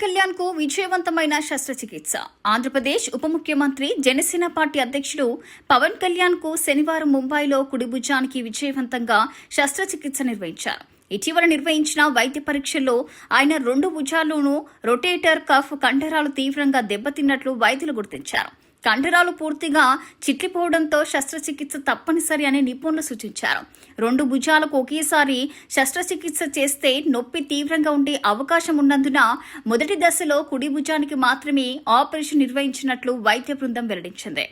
పవన్ కళ్యాణ్ కు విజయవంతమైన శస్త్రచికిత్స. ఆంధ్రప్రదేశ్ ఉప ముఖ్యమంత్రి జనసేన పార్టీ అధ్యక్షుడు పవన్ కళ్యాణ్ కు శనివారం ముంబైలో కుడి భుజానికి విజయవంతంగా శస్త్రచికిత్స నిర్వహించారు. ఇటీవల నిర్వహించిన వైద్య పరీక్షల్లో ఆయన 2 భుజాల్లోనూ రొటేటర్ కఫ్ కండరాలు తీవ్రంగా దెబ్బతిన్నట్లు వైద్యులు గుర్తించారు. కండరాలు పూర్తిగా చిట్లిపోవడంతో శస్త్రచికిత్స తప్పనిసరి అని నిపుణులు సూచించారు. 2 భుజాలకు ఒకేసారి శస్త్రచికిత్స చేస్తే నొప్పి తీవ్రంగా ఉండే అవకాశం ఉన్నందున మొదటి దశలో కుడి భుజానికి మాత్రమే ఆపరేషన్ నిర్వహించినట్లు వైద్య బృందం వెల్లడించింది.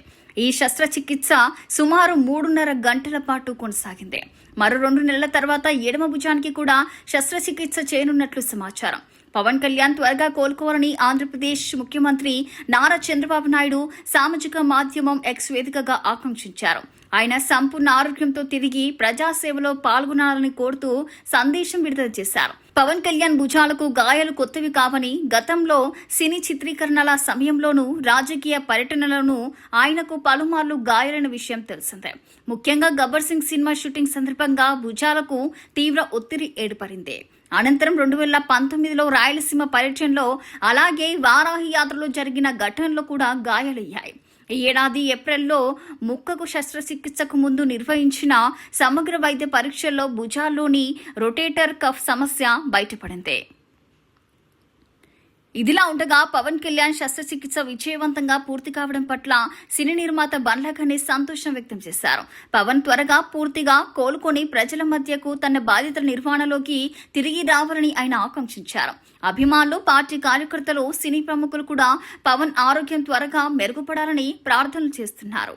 ఈ శస్త్రచికిత్స సుమారు 3.5 గంటల పాటు కొనసాగింది. మరో 2 నెలల తర్వాత ఎడమ భుజానికి కూడా శస్త్రచికిత్స చేయనున్నట్లు సమాచారం. పవన్ కళ్యాణ్ త్వరగా కోలుకోవాలని ఆంధ్రప్రదేశ్ ముఖ్యమంత్రి నారా చంద్రబాబు నాయుడు సామాజిక మాధ్యమం ఎక్స్ వేదికగా ఆకాంక్షించారు. ఆయన సంపూర్ణ ఆరోగ్యంతో తిరిగి ప్రజాసేవలో పాల్గొనాలని కోరుతూ సందేశం విడుదల చేశారు. పవన్ కళ్యాణ్ భుజాలకు గాయాలు కొత్తవి కావని, గతంలో సినీ చిత్రీకరణల సమయంలోనూ రాజకీయ పర్యటనలను ఆయనకు పలుమార్లు గాయాలైన విషయం తెలిసిందే. ముఖ్యంగా గబ్బర్ సింగ్ సినిమా షూటింగ్ సందర్భంగా భుజాలకు తీవ్ర ఒత్తిడి ఏర్పడింది. అనంతరం 2019లో రాయలసీమ పర్యటనలో, అలాగే వారాహి యాత్రలో జరిగిన ఘటనలో కూడా గాయాలయ్యాయి. ఈ ఏడాది ఏప్రిల్లో ముక్కకు శస్త్రచికిత్సకు ముందు నిర్వహించిన సమగ్ర వైద్య పరీక్షల్లో భుజాల్లోని రొటేటర్ కఫ్ సమస్య బయటపడింది. ఇదిలా ఉండగా పవన్ కళ్యాణ్ శస్త్రచికిత్స విజయవంతంగా పూర్తి కావడం పట్ల సినీ నిర్మాత బండ్ల గణేష్ సంతోషం వ్యక్తం చేశారు. పవన్ త్వరగా పూర్తిగా కోలుకొని ప్రజల మధ్యకు తన బాధ్యతల నిర్వహణలోకి తిరిగి రావాలని ఆయన ఆకాంక్షించారు. అభిమానులు, పార్టీ కార్యకర్తలు, సినీ ప్రముఖులు కూడా పవన్ ఆరోగ్యం త్వరగా మెరుగుపడాలని ప్రార్థనలు చేస్తున్నారు.